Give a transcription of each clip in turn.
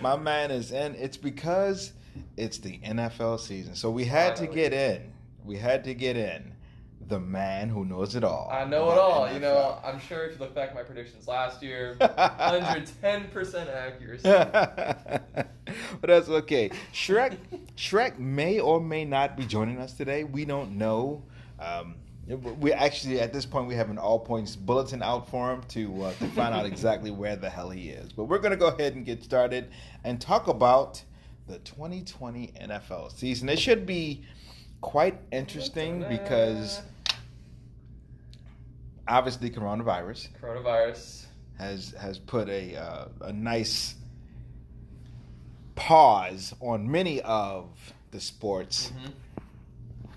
My man is in. It's because it's the NFL season. So we had to get in. We had to get in the man who knows it all. I know it all. NFL. You know, I'm sure if you look back at my predictions last year, 110% accuracy. But that's okay. Shrek may or may not be joining us today. We don't know. We actually, at this point, we have an all points bulletin out for him to find out exactly where the hell he is. But we're going to go ahead and get started and talk about the 2020 NFL season. It should be quite interesting because obviously coronavirus has put a nice pause on many of the sports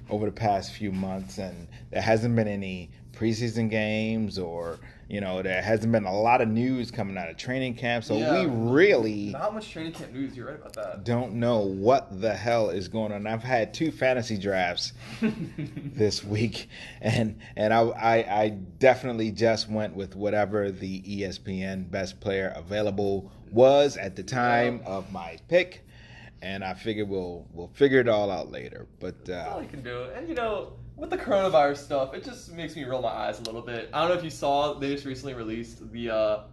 over the past few months, and there hasn't been any preseason games, or there hasn't been a lot of news coming out of training camp, so we really not much training camp news. You're right about that. Don't know what the hell is going on. I've had 2 fantasy drafts this week, and I definitely just went with whatever the ESPN best player available was at the time of my pick. And I figured we'll figure it all out later. But that's all you can do. And with the coronavirus stuff, it just makes me roll my eyes a little bit. I don't know if you saw, they just recently released the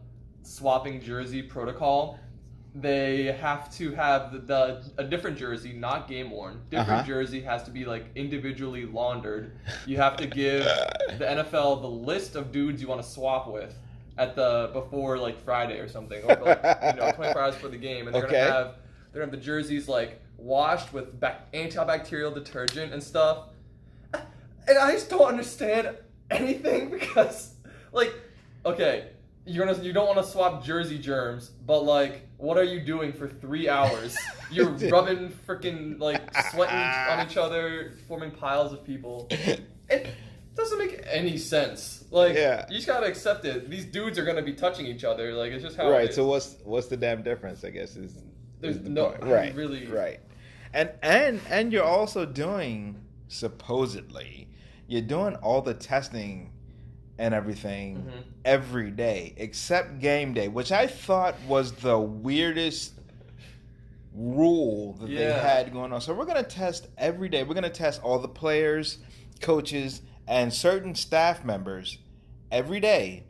swapping jersey protocol. They have to have a different jersey, not game worn. Different jersey has to be individually laundered. You have to give the NFL the list of dudes you want to swap with at before Friday or something, or 24 hours before the game, and they're gonna have the jerseys washed with antibacterial detergent and stuff. And I just don't understand anything because, you don't want to swap jersey germs, but what are you doing for 3 hours? You're rubbing freaking sweating on each other, forming piles of people. It doesn't make any sense. You just gotta accept it. These dudes are gonna be touching each other. It's just how it is. So what's the damn difference? I guess there's no point. Right, really right, and you're also doing you're doing all the testing and everything every day except game day, which I thought was the weirdest rule that they had going on. So we're gonna test every day. We're gonna test all the players, coaches, and certain staff members every day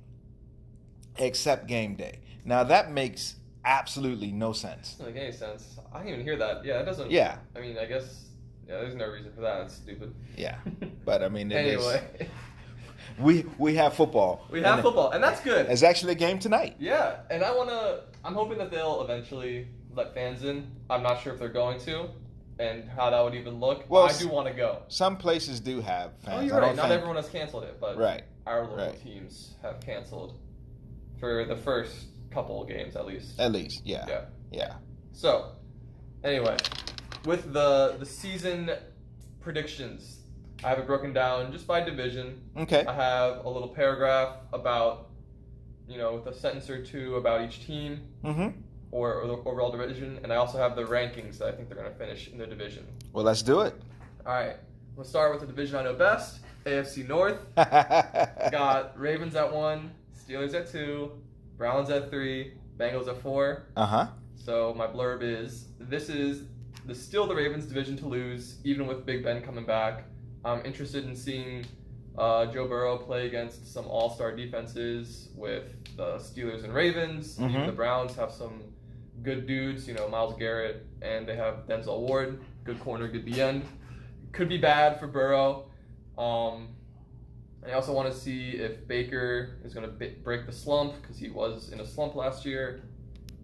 except game day. Now that makes absolutely no sense. Doesn't make any sense. I didn't even hear that. Yeah, it doesn't. Yeah. I mean, I guess there's no reason for that. That's stupid. Yeah, but I mean, anyway, we have football. We have football, and that's good. It's actually a game tonight. Yeah, and I'm hoping that they'll eventually let fans in. I'm not sure if they're going to, and how that would even look. Well, I do want to go. Some places do have fans. Oh, you're right. Not everyone has canceled it, but our local teams have canceled for the first couple of games at least. Yeah. So, anyway, with the season predictions, I have it broken down just by division. Okay. I have a little paragraph about, with a sentence or two about each team or the overall division, and I also have the rankings that I think they're going to finish in the division. Well, let's do it. All right. We'll start with the division I know best, AFC North. Got Ravens at 1, Steelers at 2, Browns at 3, Bengals at 4. So my blurb is, this is still the Ravens division to lose, even with Big Ben coming back. I'm interested in seeing Joe Burrow play against some all-star defenses with the Steelers and Ravens. Even the Browns have some good dudes, Myles Garrett, and they have Denzel Ward, good corner, good D end. Could be bad for Burrow. I also want to see if Baker is going to break the slump, because he was in a slump last year.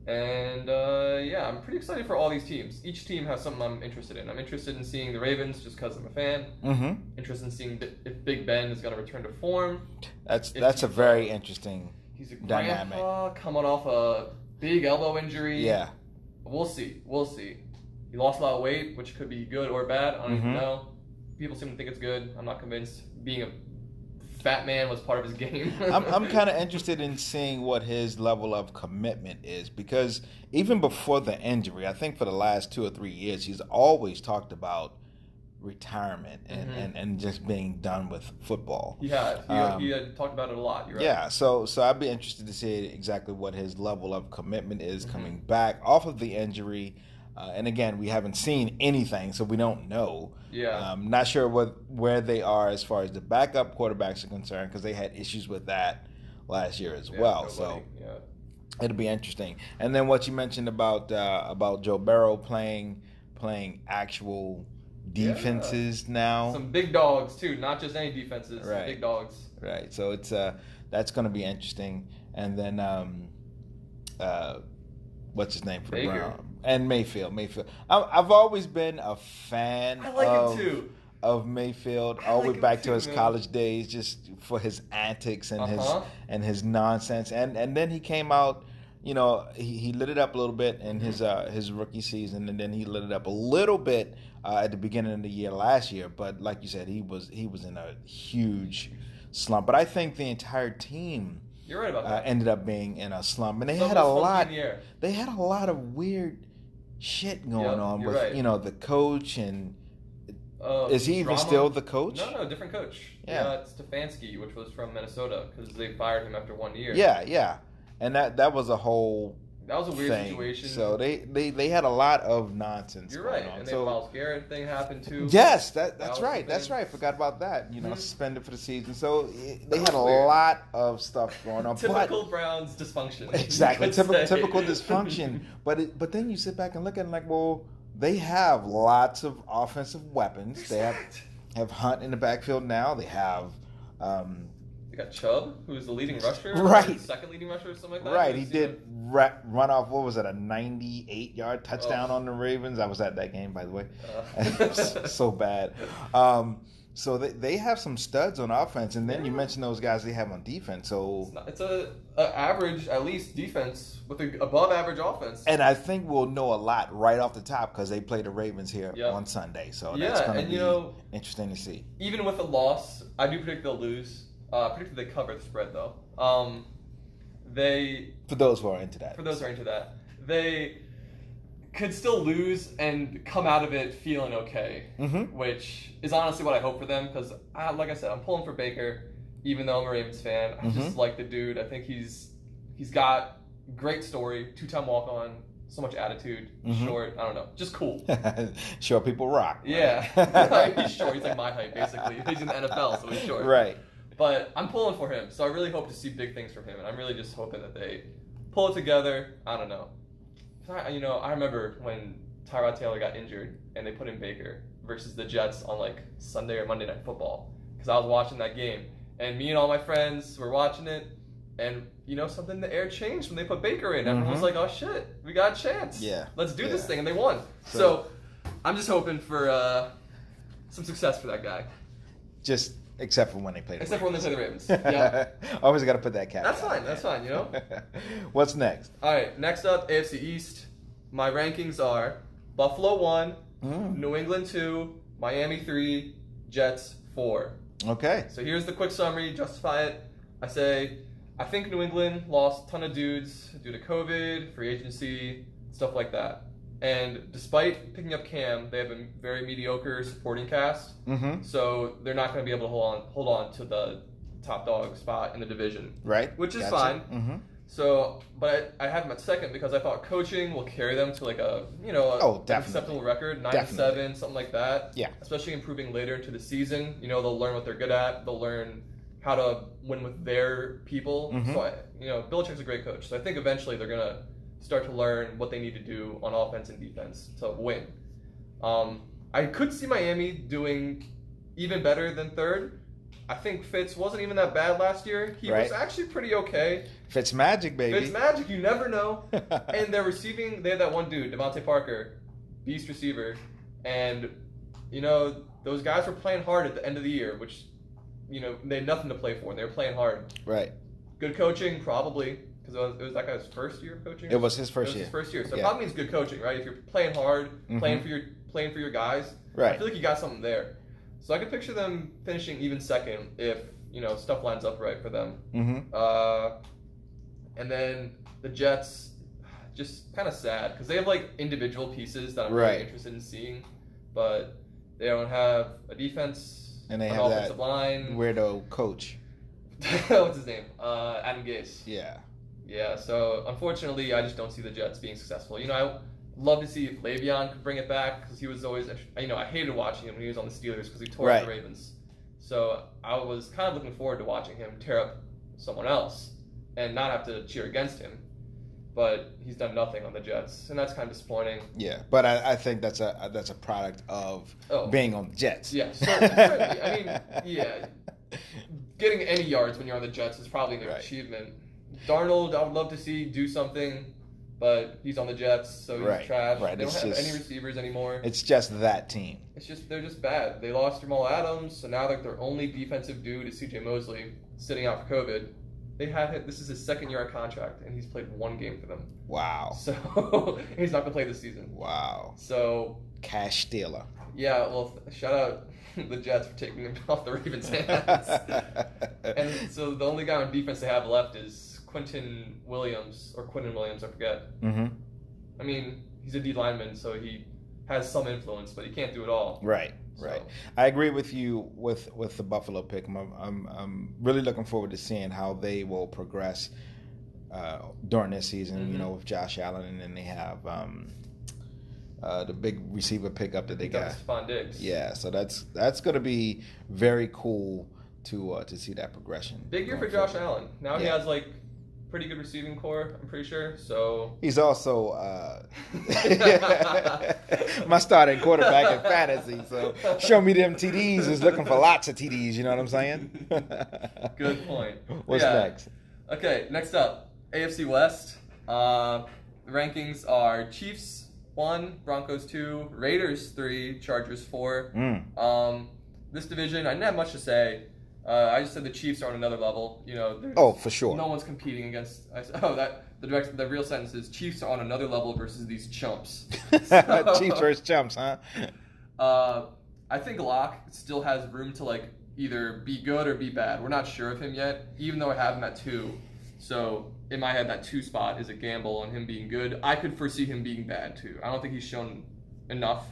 And I'm pretty excited for all these teams. Each team has something I'm interested in. I'm interested in seeing the Ravens just because I'm a fan. Interested in seeing if Big Ben is going to return to form. That's a very interesting He's a dynamic. Grandpa coming off a big elbow injury. Yeah. We'll see. He lost a lot of weight, which could be good or bad. I don't even know. People seem to think it's good. I'm not convinced. Being a fat man was part of his game. I'm kind of interested in seeing what his level of commitment is, because even before the injury, I think for the last 2 or 3 years, he's always talked about retirement and just being done with football. He had talked about it a lot. You're right. Yeah, so I'd be interested to see exactly what his level of commitment is coming back off of the injury. And again, we haven't seen anything, so we don't know. Yeah. Not sure where they are as far as the backup quarterbacks are concerned, because they had issues with that last year as well. So it'll be interesting. And then what you mentioned about Joe Burrow playing actual defenses now. Some big dogs too, not just any defenses. Right. Some big dogs. Right. So it's that's going to be interesting. And then what's his name for the Browns? And Mayfield. I've always been a fan. I like him too. Of Mayfield, all the way back to his college days, just for his antics and his nonsense. And then he came out. You know, he lit it up a little bit in his rookie season, and then he lit it up a little bit at the beginning of the year last year. But like you said, he was in a huge slump. But I think the entire team, you're right about that, ended up being in a slump, and they had a lot of weird shit going on with the coach and. Is he even still the coach? No, different coach. Yeah, Stefanski, which was from Minnesota, because they fired him after 1 year. Yeah. And that was a whole weird situation. So they had a lot of nonsense. You're right. And the Myles Garrett thing happened too. Yes, that's right. That's right. Forgot about that. Suspended for the season. So they had a lot of stuff going on. Typical Browns dysfunction. Exactly. Typical dysfunction. But then you sit back and look at it like, well, they have lots of offensive weapons. They have Hunt in the backfield now. They have. They got Chubb, who's the leading rusher, right? Second leading rusher, or something like that. Right, he did run off. What was it? A 98-yard touchdown on the Ravens. I was at that game, by the way. So bad. So they have some studs on offense, and then you mentioned those guys they have on defense. So it's a average, at least, defense with an above average offense. And I think we'll know a lot right off the top because they play the Ravens here on Sunday. So that's going to be interesting to see. Even with a loss, I do predict they'll lose. I predict they cover the spread though. For those who are into that, they could still lose and come out of it feeling okay, which is honestly what I hope for them. Because, like I said, I'm pulling for Baker, even though I'm a Ravens fan. I just like the dude. I think he's got great story, 2-time walk-on, so much attitude, short. I don't know, just cool. Short people rock. Right? Yeah, he's short. He's like my height basically. He's in the NFL, so he's short. Right. But I'm pulling for him, so I really hope to see big things from him, and I'm really just hoping that they pull it together. I don't know. I remember when Tyrod Taylor got injured, and they put in Baker versus the Jets on like Sunday or Monday Night Football, because I was watching that game, and me and all my friends were watching it, and something, the air changed when they put Baker in. Everyone was like, "Oh shit, we got a chance. Yeah, let's do this thing," and they won. So I'm just hoping for some success for that guy. Except for when they play the Ravens. Yeah. Always got to put that cap. That's fine, What's next? All right, next up, AFC East. My rankings are Buffalo 1, New England 2, Miami 3, Jets 4. Okay. So here's the quick summary, justify it. I think New England lost a ton of dudes due to COVID, free agency, stuff like that. And despite picking up Cam, they have a very mediocre supporting cast. So they're not going to be able to hold on to the top dog spot in the division. Right. Which is fine. So, but I have them at second because I thought coaching will carry them to like an acceptable record, 9-7, something like that. Yeah. Especially improving later into the season. They'll learn what they're good at. They'll learn how to win with their people. So, Belichick's a great coach. So I think eventually they're going to start to learn what they need to do on offense and defense to win. I could see Miami doing even better than third. I think Fitz wasn't even that bad last year. He was actually pretty okay. Fitz magic, baby. Fitz magic, you never know. And they're receiving, they had that one dude, Devontae Parker, beast receiver. And, those guys were playing hard at the end of the year, which, they had nothing to play for. They were playing hard. Right. Good coaching, probably. Because it was that guy's first year of coaching? It was his first year. So it probably means good coaching, right? If you're playing hard, playing for your guys, I feel like you got something there. So I could picture them finishing even second if, stuff lines up right for them. And then the Jets, just kind of sad because they have like individual pieces that I'm really interested in seeing. But They don't have a defense. And they an have offensive that line. weirdo coach. What's his name? Adam Gase. Yeah. Yeah. So unfortunately, I just don't see the Jets being successful. I love to see if Le'Veon could bring it back because he was always. I hated watching him when he was on the Steelers because he tore up the Ravens. So I was kind of looking forward to watching him tear up someone else and not have to cheer against him. But he's done nothing on the Jets, and that's kind of disappointing. Yeah, but I think that's a product of being on the Jets. Yeah, certainly. I mean, yeah, getting any yards when you're on the Jets is probably an achievement. Darnold, I would love to see do something, but he's on the Jets, so he's trash. Right. They don't have any receivers anymore. It's just that team. They're just bad. They lost Jamal Adams, so now their only defensive dude is C.J. Mosley, sitting out for COVID. This is his second year on contract, and he's played one game for them. Wow. So he's not gonna play this season. Wow. So cash stealer. Yeah. Well, shout out the Jets for taking him off the Ravens' hands. And so the only guy on defense they have left is Quinton Williams, I forget. Mm-hmm. I mean, he's a D lineman, so he has some influence, but he can't do it all. Right. Right. I agree with you with the Buffalo pick. I'm really looking forward to seeing how they will progress during this season. Mm-hmm. With Josh Allen, and then they have the big receiver pickup that they got. Stephon Diggs. Yeah, so that's going to be very cool to see that progression. Big year for Josh Allen. Now he has pretty good receiving core, I'm pretty sure. So he's also my starting quarterback in fantasy. So show me them TDs is looking for lots of TDs. You know what I'm saying? Good point. What's next? Okay, next up, AFC West. The rankings are Chiefs 1, Broncos 2, Raiders 3, Chargers 4. This division, I didn't have much to say. I just said the Chiefs are on another level. For sure. No one's competing against. The real sentence is Chiefs are on another level versus these chumps. Chiefs versus chumps, huh? I think Locke still has room to either be good or be bad. We're not sure of him yet, even though I have him at 2. So in my head, that 2 spot is a gamble on him being good. I could foresee him being bad too. I don't think he's shown enough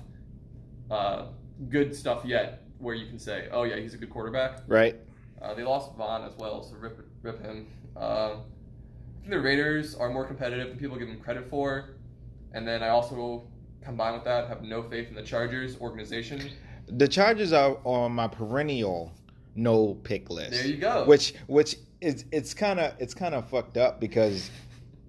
good stuff yet where you can say, oh yeah, he's a good quarterback. Right. They lost Vaughn as well, so rip him. I think the Raiders are more competitive than people give them credit for. And then I also, combined with that, have no faith in the Chargers organization. The Chargers are on my perennial no pick list. There you go. Which is it's kind of fucked up because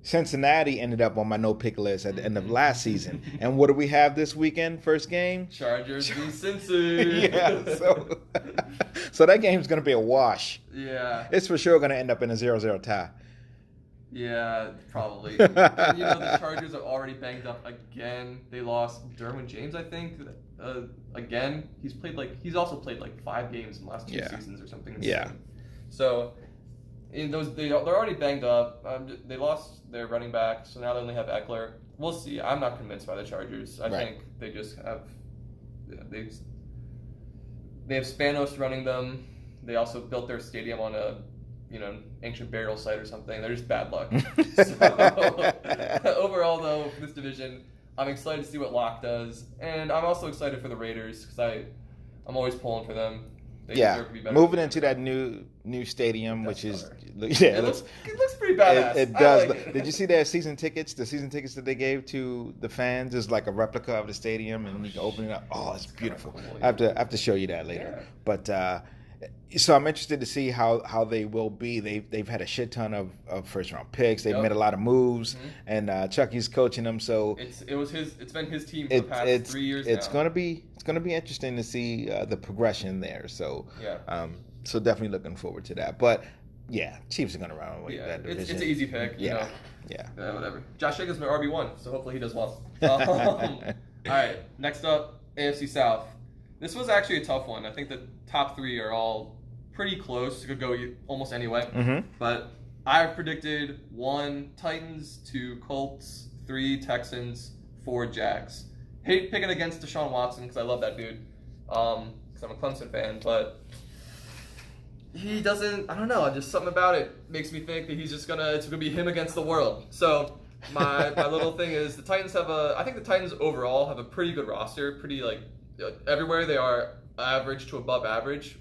Cincinnati ended up on my no pick list at the end of last season. And what do we have this weekend? First game? Chargers v. Cincy. Yeah, so that game's going to be a wash. Yeah. It's for sure going to end up in a 0-0 tie. Yeah, probably. And, the Chargers are already banged up again. They lost Derwin James, I think, again. He's also played 5 games in the last 2 seasons or something insane. Yeah. So they're already banged up. They lost their running back, so now they only have Eckler. We'll see. I'm not convinced by the Chargers. I think they just have they have Spanos running them. They also built their stadium on a ancient burial site or something. They're just bad luck. So, overall, though, for this division, I'm excited to see what Locke does, and I'm also excited for the Raiders because I'm always pulling for them. They deserve to be better. Moving into that new stadium, which is it looks pretty badass. It does. Like it. Did you see their season tickets? The season tickets that they gave to the fans is like a replica of the stadium, and you can open it up. Oh, it's beautiful. Cool, yeah. I have to show you that later. Yeah. But so I'm interested to see how they will be. They've had a shit ton of first round picks. They've made a lot of moves, and Chucky's coaching them. So it's been his team for the past 3 years. It's gonna be interesting to see the progression there. So so definitely looking forward to that. But yeah, Chiefs are gonna run away with that division. It's an easy pick. Yeah. Whatever. Josh Jacobs my RB1, so hopefully he does well. All right, next up, AFC South. This was actually a tough one. I think the top 3 are all pretty close. It could go almost any way. Mm-hmm. But I predicted 1 Titans, 2 Colts, 3 Texans, 4 Jags. Hate picking against Deshaun Watson because I love that dude. Because I'm a Clemson fan, but he doesn't. I don't know. Just something about it makes me think that it's gonna be him against the world. So my little thing is the Titans I think the Titans overall have a pretty good roster, pretty everywhere they are average to above average,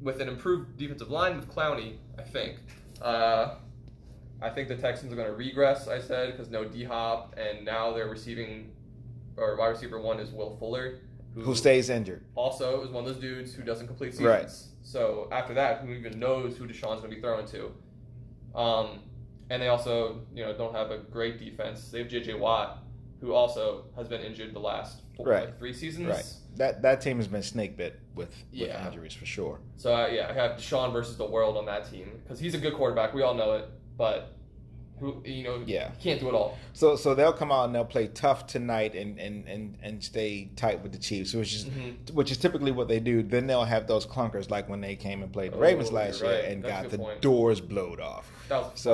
with an improved defensive line with Clowney, I think. I think the Texans are going to regress, I said, because no D-Hop, and now their wide receiver one is Will Fuller. Who stays injured. Also is one of those dudes who doesn't complete seasons. Right. So after that, who even knows who Deshaun's going to be throwing to? And they also, don't have a great defense. They have J.J. Watt, who also has been injured the last 3 seasons. Right. That team has been snake bit with injuries for sure. So I have Deshaun versus the world on that team because he's a good quarterback. We all know it, but he can't do it all. So they'll come out and they'll play tough tonight and stay tight with the Chiefs, which is typically what they do. Then they'll have those clunkers like when they came and played the Ravens last year and got the doors blowed off. That was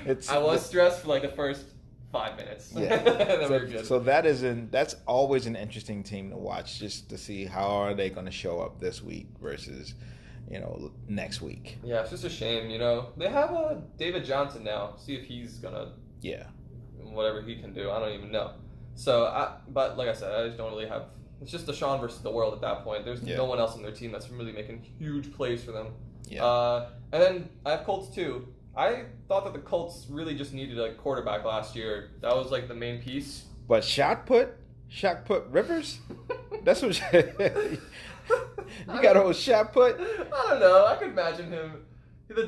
it's I was stressed for like the first 5 minutes. Yeah. So that's always an interesting team to watch, just to see how are they going to show up this week versus next week. Yeah, it's just a shame. They have David Johnson now. See if he's gonna whatever he can do. I don't even know. So, but like I said, I just don't really have. It's just Deshaun versus the world at that point. There's no one else on their team that's really making huge plays for them. Yeah. And then I have Colts too. I thought that the Colts really just needed a quarterback last year. That was like the main piece. But shot put Rivers? That's what you got old shot put? I don't know. I could imagine him. The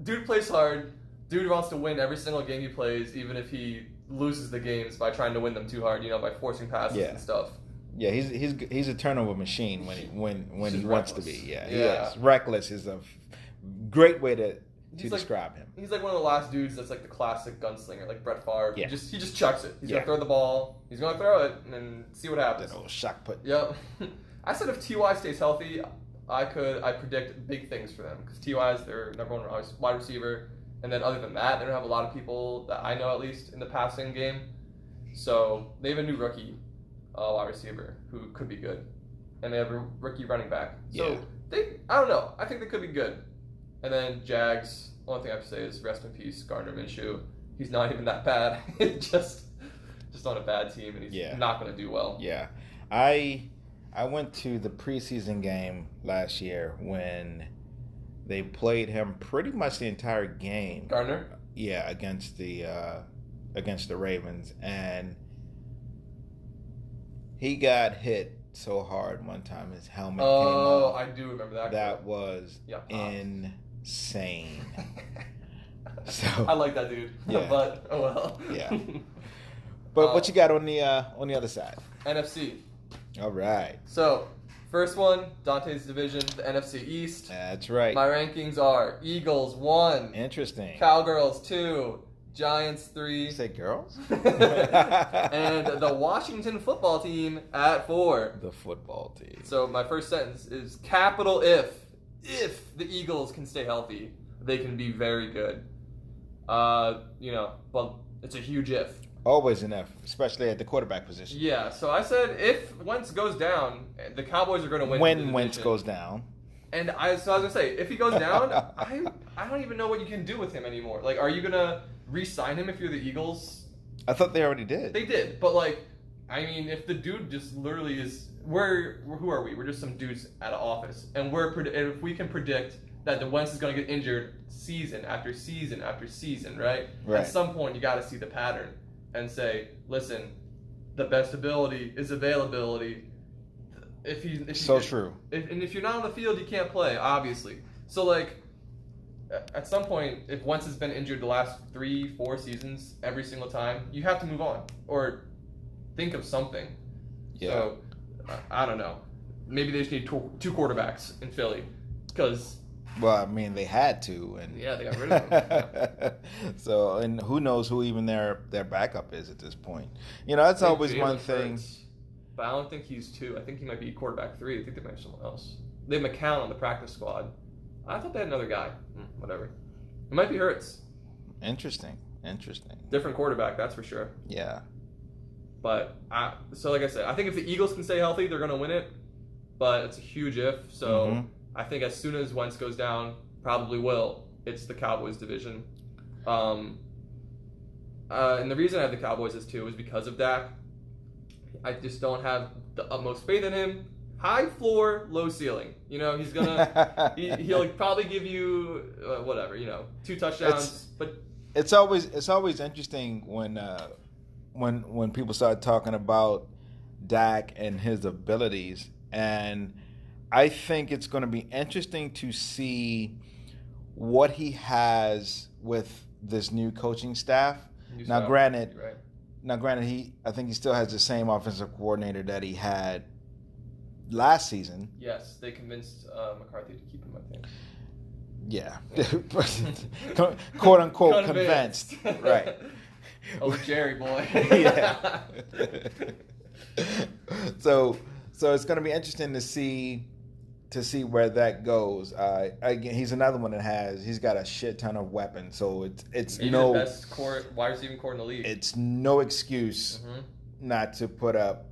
dude plays hard. Dude wants to win every single game he plays, even if he loses the games by trying to win them too hard, by forcing passes and stuff. Yeah, he's a turnover machine when he wants to be. Yeah, he is. Reckless is a great way to describe him. He's like one of the last dudes that's like the classic gunslinger, like Brett Favre. Yeah. He just chucks it. He's gonna throw the ball. He's gonna throw it and then see what happens. That old shot put. Yep. I said if T.Y. stays healthy, I predict big things for them because T.Y. is their number one wide receiver, and then other than that, they don't have a lot of people that I know at least in the passing game. So they have a new rookie wide receiver who could be good, and they have a rookie running back. So I don't know. I think they could be good. And then Jags. Only thing I have to say is rest in peace, Gardner Minshew. He's not even that bad. just on a bad team, and he's not going to do well. Yeah, I went to the preseason game last year when they played him pretty much the entire game. Gardner? Yeah, against the Ravens, and he got hit so hard one time his helmet came off. Oh, I do remember that. That was insane. So I like that dude. Yeah. But oh well. Yeah. But what you got on the other side? NFC. All right. So, first one, Dante's division, the NFC East. That's right. My rankings are Eagles 1. Interesting. Cowgirls 2. Giants 3. You say girls? And the Washington football team at 4. The football team. So my first sentence is capital if the Eagles can stay healthy, they can be very good. But it's a huge if. Always an F, especially at the quarterback position. Yeah, so I said if Wentz goes down, the Cowboys are going to win. When Wentz goes down. And I was going to say, if he goes down, I don't even know what you can do with him anymore. Like, are you going to re-sign him if you're the Eagles? I thought they already did. They did, but if the dude just literally is, who are we? We're just some dudes at an office, and if we can predict that the Wentz is going to get injured season after season after season, right? At some point, you got to see the pattern and say, listen, the best ability is availability. True. If you're not on the field, you can't play, obviously. So, at some point, if Wentz has been injured the last 3-4 seasons, every single time, you have to move on or think of something. Yeah. So, I don't know. Maybe they just need two quarterbacks in Philly because. Well, I mean, they had to, and yeah, they got rid of him. Yeah. So, and who knows who even their backup is at this point? That's always one thing. Hurts, but I don't think he's 2. I think he might be quarterback 3. I think they might have someone else. They have McCown on the practice squad. I thought they had another guy. Whatever. It might be Hurts. Interesting. Different quarterback, that's for sure. Yeah. But so like I said, I think if the Eagles can stay healthy, they're going to win it. But it's a huge if. So I think as soon as Wentz goes down, probably will. It's the Cowboys division. And the reason I have the Cowboys as 2 is because of Dak. I just don't have the utmost faith in him. High floor, low ceiling. He's gonna he'll probably give you whatever. 2 touchdowns. But it's always interesting when people start talking about Dak and his abilities, and I think it's going to be interesting to see what he has with this new coaching staff. Now, granted, I think he still has the same offensive coordinator that he had last season. Yes, they convinced McCarthy to keep him, I think. Yeah, quote unquote convinced. Right. Oh, Jerry boy. Yeah. So it's going to be interesting to see where that goes. Again, he's another one he's got a shit ton of weapons. So it's maybe no the best wide receiving core in the league. It's no excuse not to put up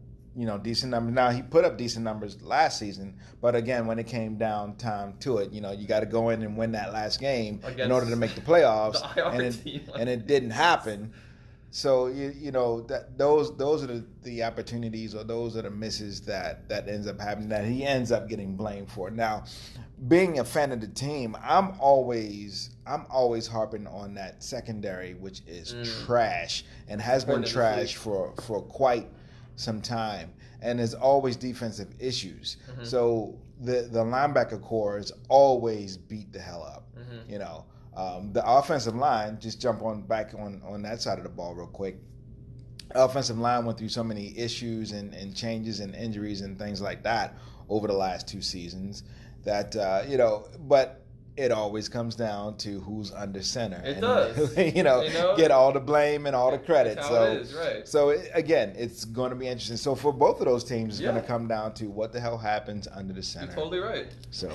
decent numbers. Now, he put up decent numbers last season, but again, when it came down time to it, you got to go in and win that last game in order to make the playoffs, and it didn't happen. So those are the opportunities, or those are the misses that ends up happening, that he ends up getting blamed for. Now, being a fan of the team, I'm always harping on that secondary, which is trash and has been trash for quite some time, and there's always defensive issues. So the linebacker core is always beat the hell up. The offensive line, just jump back on that side of the ball real quick. Offensive line went through so many issues and changes and injuries and things like that over the last 2 seasons that but it always comes down to who's under center. It does. Get all the blame and all the credit. That's how it is, right. So again, it's going to be interesting. So for both of those teams, it's going to come down to what the hell happens under the center. You're totally right. So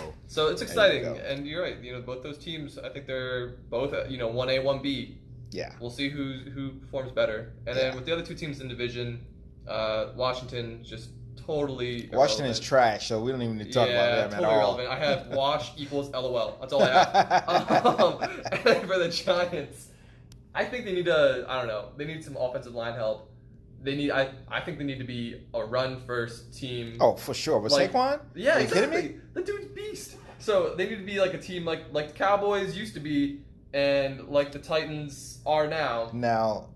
it's exciting, and you're right. Both those teams, I think they're both 1A, 1B. Yeah. We'll see who performs better. And then with the other 2 teams in division, Washington just totally irrelevant. Washington is trash, so we don't even need to talk about them at all. Irrelevant. I have Wash equals LOL. That's all I have. And then for the Giants, I think they need they need some offensive line help. I think they need to be a run-first team. Oh, for sure. With Saquon? Yeah, exactly. Kidding me? The dude's beast. So they need to be like a team like the Cowboys used to be, and like the Titans are now. Now,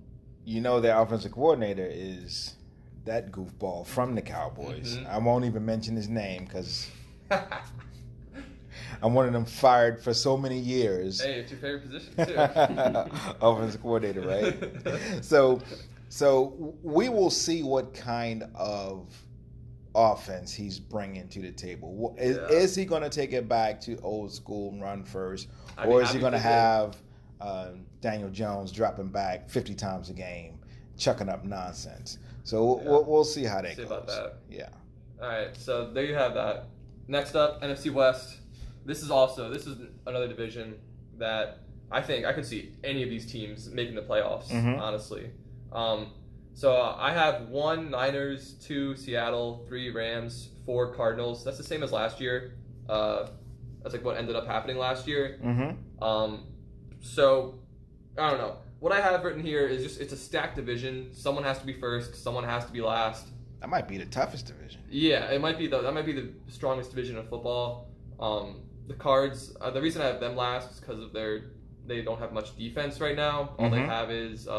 their offensive coordinator is that goofball from the Cowboys. I won't even mention his name because I wanted him fired for so many years. Hey, it's your favorite position too. Offensive coordinator, right? So we will see what kind of offense he's bringing to the table. Is he going to take it back to old school and run first, or is he going to have Daniel Jones dropping back 50 times a game, chucking up nonsense? So we'll see how that goes. About that. Yeah. All right. So there you have that. Next up, NFC West. This is another division that I think I could see any of these teams making the playoffs. Honestly. So I have 1 Niners, 2 Seattle, 3 Rams, 4 Cardinals. That's the same as last year. That's like what ended up happening last year. So I don't know. What I have written here is it's a stacked division. Someone has to be first. Someone has to be last. That might be the toughest division. Yeah, that might be the strongest division of football. The Cards. The reason I have them last is because of they don't have much defense right now. All they have is they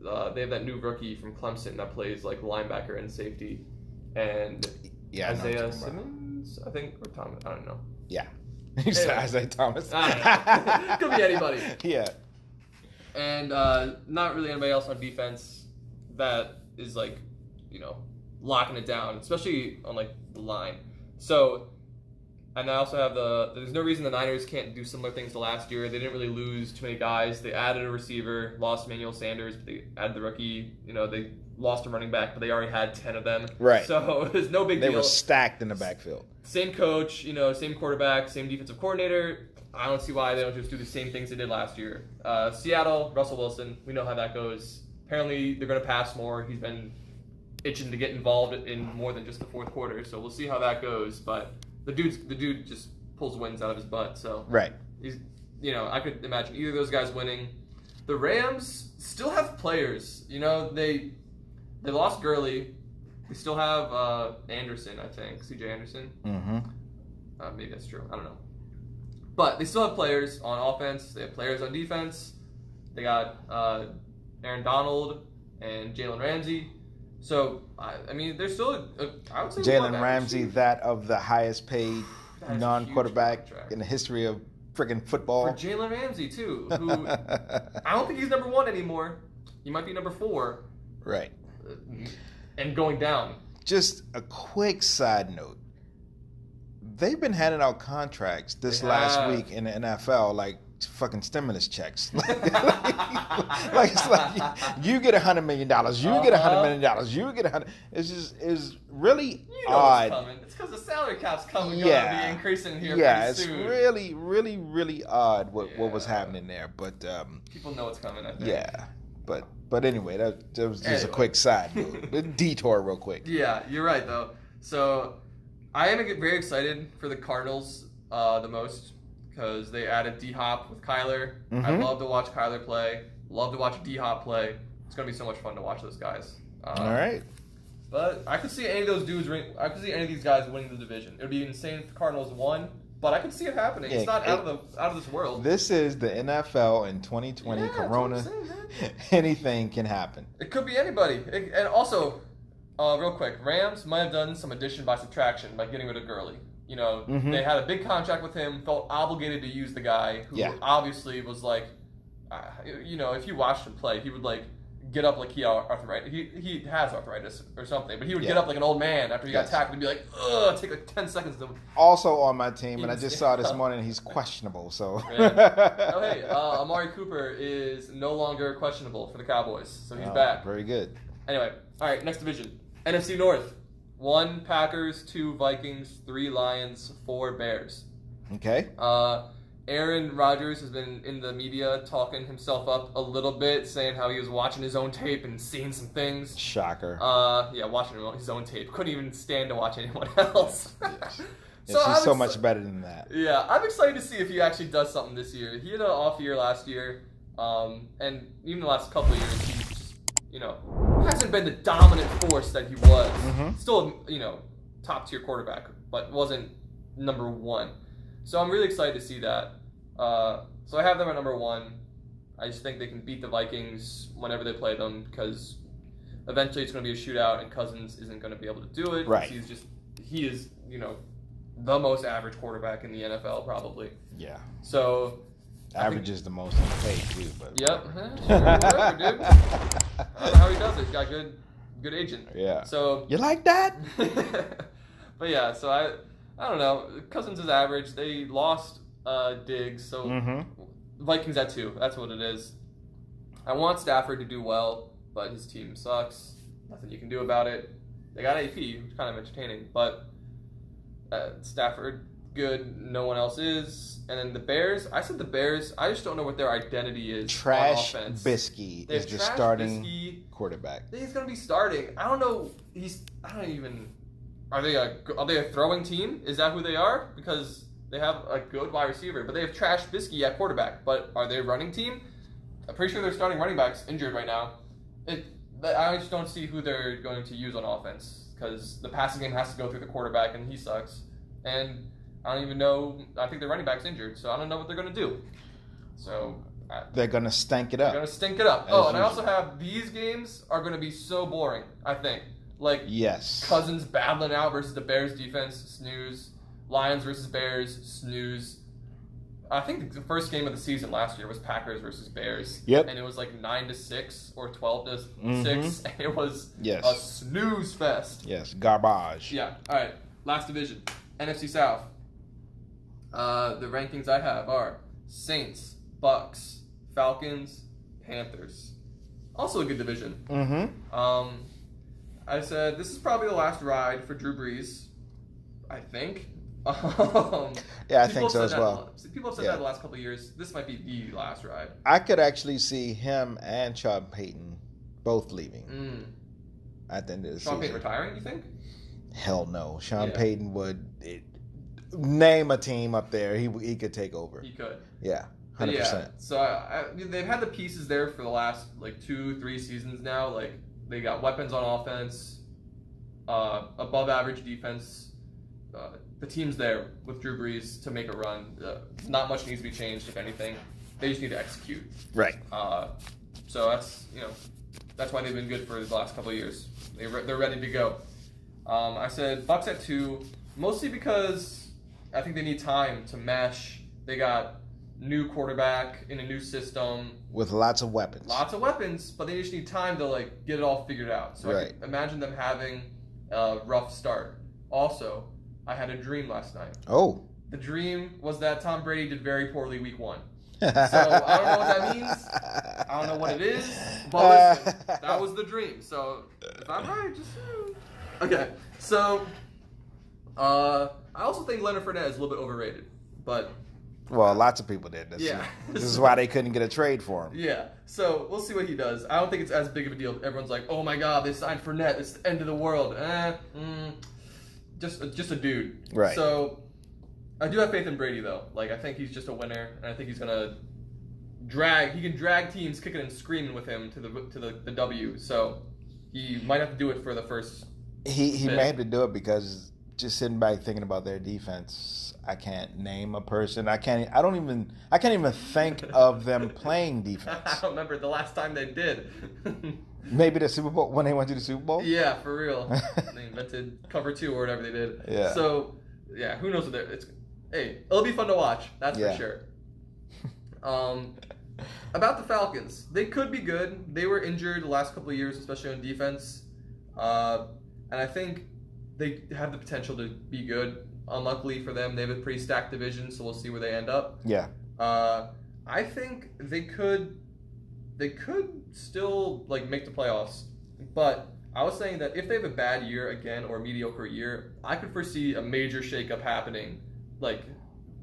have that new rookie from Clemson that plays like linebacker and safety, and Isaiah Simmons, I think, or Thomas. I don't know. Yeah, you said Isaiah Thomas. Could be anybody. Yeah. And not really anybody else on defense that is locking it down, especially on the line. So, and I also have there's no reason the Niners can't do similar things to last year. They didn't really lose too many guys. They added a receiver, lost Emmanuel Sanders, but they added the rookie. They lost a running back, but they already had 10 of them. Right. So it's no big deal. They were stacked in the backfield. Same coach, same quarterback, same defensive coordinator. I don't see why they don't just do the same things they did last year. Seattle, Russell Wilson, we know how that goes. Apparently, they're going to pass more. He's been itching to get involved in more than just the fourth quarter, so we'll see how that goes. But the dude just pulls wins out of his butt. So right, he's I could imagine either of those guys winning. The Rams still have players. They lost Gurley. They still have Anderson, I think. C.J. Anderson. Mm-hmm. Maybe that's true. I don't know. But they still have players on offense. They have players on defense. They got Aaron Donald and Jalen Ramsey. So, I mean, there's still I would say Jalen Ramsey, that of the highest paid non-quarterback in the history of friggin' football. For Jalen Ramsey, too, who I don't think he's number 1 anymore. He might be number 4. Right. And going down. Just a quick side note. They've been handing out contracts this last week in the NFL, like fucking stimulus checks. Like it's like you get $100 million, you get $100 million, you get $100. It's really odd. What's coming. It's because the salary cap's coming. Going to be increasing here. Yeah, it's soon. really odd what was happening there. But people know what's coming. I think. Yeah, but anyway, that was just a quick side note. Detour, real quick. Yeah, you're right though. So I am very excited for the Cardinals the most. Because they added D-Hop with Kyler. Mm-hmm. I love to watch Kyler play. Love to watch D-Hop play. It's going to be so much fun to watch those guys. All right. But I could see any of those dudes. I could see any of these guys winning the division. It would be insane if the Cardinals won, but I could see it happening. It's not out of this world. This is the NFL in 2020. Corona. Anything can happen. It could be anybody. And also, real quick, Rams might have done some addition by subtraction by getting rid of Gurley. You know, they had a big contract with him, felt obligated to use the guy who obviously was like, you know, if you watched him play, he would like get up like he had arthritis. He has arthritis or something, but he would get up like an old man after he got tackled and be like, ugh, take like 10 seconds to. Also on my team, and I just saw this morning he's questionable. So. Oh hey, Amari Cooper is no longer questionable for the Cowboys, so he's back. Very good. Anyway, all right, next division, NFC North. 1 Packers, 2 Vikings, 3 Lions, 4 Bears. Okay. Aaron Rodgers has been in the media talking himself up a little bit, saying how he was watching his own tape and seeing some things. Shocker. Yeah, watching his own tape. Couldn't even stand to watch anyone else. Yes. He's so much better than that. Yeah, I'm excited to see if he actually does something this year. He had an off year last year, and even the last couple of years, he just, you know, hasn't been the dominant force that he was. Still, you know, top tier quarterback, but wasn't number 1. So I'm really excited to see that. So I have them at number 1. I just think they can beat the Vikings whenever they play them because eventually it's going to be a shootout and Cousins isn't going to be able to do it. Right. He is, you know, the most average quarterback in the NFL probably. Yeah. So average is the most paid too. But yep. Sure, whatever, dude. I don't know how he does it. He's got good agent. Yeah. So you like that? But yeah, so I don't know. Cousins is average. They lost Diggs, so Vikings at 2. That's what it is. I want Stafford to do well, but his team sucks. Nothing you can do about it. They got AP, which is kind of entertaining, but Stafford good. No one else is. And then the Bears. I said the Bears. I just don't know what their identity is. Trash on offense. Bisky is the starting quarterback. He's gonna be starting. I don't know. Are they a throwing team? Is that who they are? Because they have a good wide receiver, but they have Trash Bisky at quarterback. But are they a running team? I'm pretty sure their starting running back's injured right now. I just don't see who they're going to use on offense because the passing game has to go through the quarterback, and he sucks. And I don't even know. I think their running back's injured, so I don't know what they're going to do. So they're going to stink it up. They're going to stink it up. And I also have these games are going to be so boring, I think. Like, yes. Cousins battling out versus the Bears defense, snooze. Lions versus Bears, snooze. I think the first game of the season last year was Packers versus Bears. Yep. And it was like 9-6 or 12-6, and it was a snooze fest. Yes, garbage. Yeah. All right. Last division, NFC South. The rankings I have are Saints, Bucks, Falcons, Panthers. Also a good division. I said this is probably the last ride for Drew Brees. I think. Yeah, I think so as well. People have said that the last couple of years. This might be the last ride. I could actually see him and Sean Payton both leaving at the end of the season. Sean Payton retiring, you think? Hell no. Sean Payton would name a team up there. He could take over. He could. Yeah, 100%. Yeah. So they've had the pieces there for the last like 2-3 seasons now. Like They got weapons on offense, above average defense. The team's there with Drew Brees to make a run. Not much needs to be changed, if anything. They just need to execute. Right. So that's why they've been good for the last couple of years. They're ready to go. I said Bucks at 2, mostly because I think they need time to mesh. They got new quarterback in a new system with lots of weapons. Lots of weapons, but they just need time to like get it all figured out. So I can imagine them having a rough start. Also, I had a dream last night. Oh. The dream was that Tom Brady did very poorly week 1. So I don't know what that means. I don't know what it is. But listen, that was the dream. So if I'm right, just okay. So I also think Leonard Fournette is a little bit overrated, but well, lots of people did. This is why they couldn't get a trade for him. Yeah. So we'll see what he does. I don't think it's as big of a deal. Everyone's like, "Oh my God, they signed Fournette. It's the end of the world." Just a dude. Right. So I do have faith in Brady though. Like I think he's just a winner, and I think he's gonna he can drag teams kicking and screaming with him to the W. So he might have to do it for the first. He may have to do it because just sitting back thinking about their defense, I can't name a person. I can't even think of them playing defense. I don't remember the last time they did. Maybe the Super Bowl, when they went to the Super Bowl? Yeah, for real. They invented cover 2 or whatever they did. Yeah. So, yeah, who knows what it'll be fun to watch. That's for sure. About the Falcons, they could be good. They were injured the last couple of years, especially on defense. And I think they have the potential to be good. Unluckily for them, they have a pretty stacked division, so we'll see where they end up. Yeah. I think they could still like make the playoffs, but I was saying that if they have a bad year again or a mediocre year, I could foresee a major shakeup happening like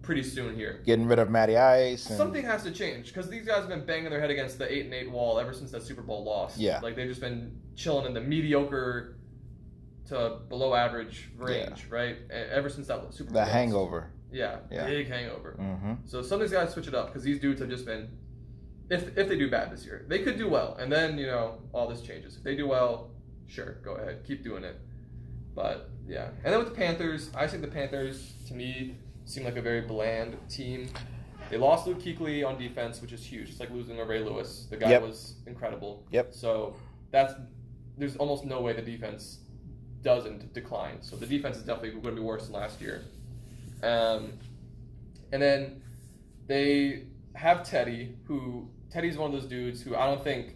pretty soon here. Getting rid of Matty Ice. Something has to change because these guys have been banging their head against the 8-8 wall ever since that Super Bowl loss. Yeah. Like they've just been chilling in the mediocre to below average range, right? Ever since that Super Bowl. The hangover. Yeah, big hangover. Mm-hmm. So somebody's got to switch it up because these dudes have just been. If they do bad this year, they could do well, and then all this changes. If they do well, sure, go ahead, keep doing it. But yeah, and then with the Panthers, I think the Panthers to me seem like a very bland team. They lost Luke Kuechly on defense, which is huge. It's like losing a Ray Lewis. The guy was incredible. Yep. So there's almost no way the defense doesn't decline. So the defense is definitely going to be worse than last year. And then they have Teddy's one of those dudes who I don't think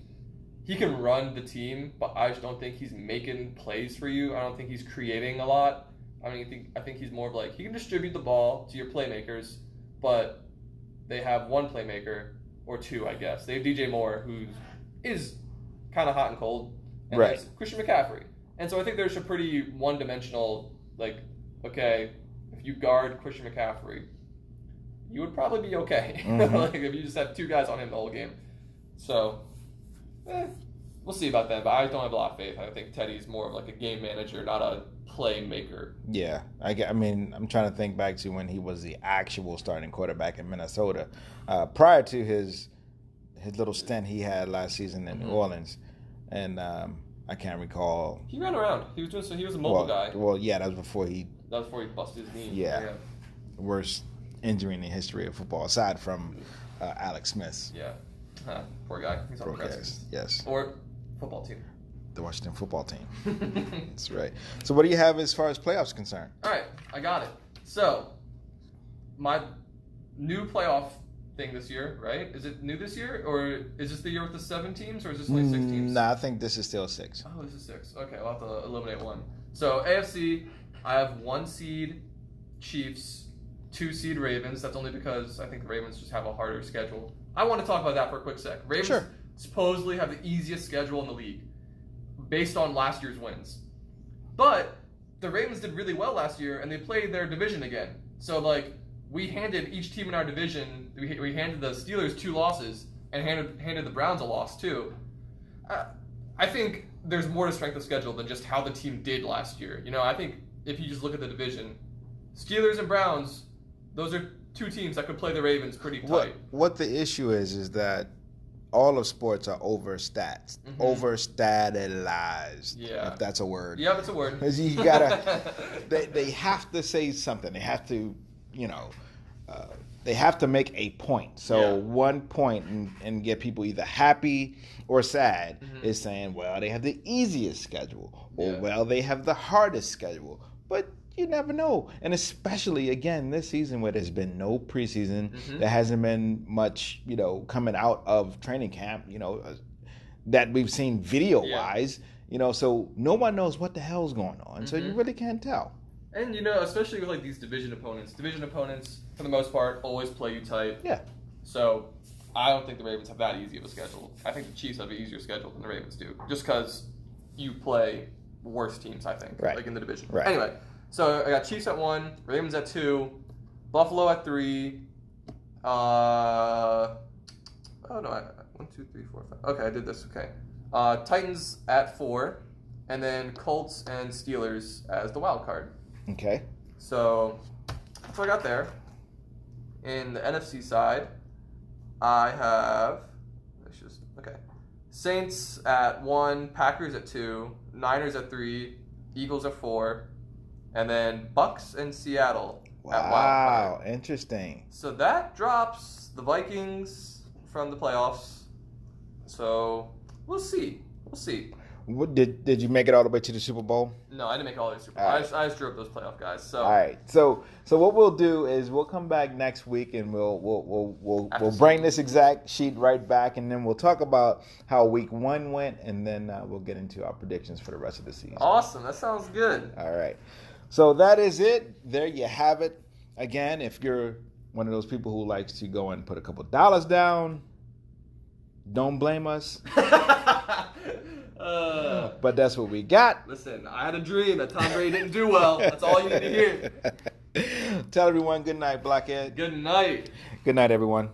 he can run the team, but I just don't think he's making plays for you. I don't think he's creating a lot. I think he's more of like he can distribute the ball to your playmakers, but they have one playmaker or two, I guess. They have DJ Moore, who is kind of hot and cold, and there's Christian McCaffrey. And so I think there's a pretty one-dimensional, like, okay, if you guard Christian McCaffrey, you would probably be okay. Mm-hmm. Like if you just have two guys on him the whole game. So, we'll see about that. But I don't have a lot of faith. I think Teddy's more of like a game manager, not a playmaker. Yeah, I mean, I'm trying to think back to when he was the actual starting quarterback in Minnesota, prior to his little stint he had last season in New Orleans, and I can't recall. He ran around. He was a mobile guy. Well, yeah, that was before he busted his knee. Yeah. Worst injury in the history of football, aside from Alex Smith's. Yeah. Poor guy. He's on the Redskins. Yes. Or football team. The Washington football team. That's right. So what do you have as far as playoffs concerned? All right. I got it. So, my new playoff thing this year, right? Is it new this year? Or is this the year with the 7 teams? Or is this only 6 teams? No, I think this is still 6. Oh, this is 6. Okay, I'll have to eliminate one. So, AFC, I have 1 seed Chiefs, 2 seed Ravens. That's only because I think the Ravens just have a harder schedule. I want to talk about that for a quick sec. Ravens supposedly have the easiest schedule in the league based on last year's wins. But the Ravens did really well last year, and they played their division again. So, like, we handed each team in our division, we handed the Steelers 2 losses and handed the Browns a loss, too. I think there's more to strength of schedule than just how the team did last year. I think if you just look at the division, Steelers and Browns, those are 2 teams that could play the Ravens pretty tight. What the issue is that all of sports are overstatalized. Yeah. If that's a word. Yeah, it's a word. 'Cause you gotta, they have to say something. They have to, they have to make a point. So one point and get people either happy or sad is saying, well, they have the easiest schedule, or well, they have the hardest schedule. But you never know. And especially, again, this season where there's been no preseason, there hasn't been much, coming out of training camp, that we've seen video-wise, so no one knows what the hell's going on. So you really can't tell. And, especially with, like, these division opponents, for the most part, always play you tight. Yeah. So I don't think the Ravens have that easy of a schedule. I think the Chiefs have an easier schedule than the Ravens do, just because you play worse teams, I think, like in the division. Right. Anyway. So I got Chiefs at 1, Ravens at 2, Buffalo at 3. 1, 2, 3, 4, 5. Okay, I did this. Okay. Titans at 4, and then Colts and Steelers as the wild card. Okay. So that's what I got there. In the NFC side, I have Saints at 1, Packers at 2, Niners at 3, Eagles at 4. And then Bucks and Seattle at wild card. Wow, interesting. So that drops the Vikings from the playoffs. So we'll see. What, did you make it all the way to the Super Bowl? No, I didn't make all the Super Bowl. I just drew up those playoff guys. So all right. So what we'll do is we'll come back next week and we'll bring this exact sheet right back, and then we'll talk about how week 1 went, and then we'll get into our predictions for the rest of the season. Awesome. That sounds good. All right. So that is it. There you have it. Again, if you're one of those people who likes to go and put a couple dollars down, don't blame us. But that's what we got. Listen, I had a dream that Tom Brady didn't do well. That's all you need to hear. Tell everyone good night, Blockhead. Good night. Good night, everyone.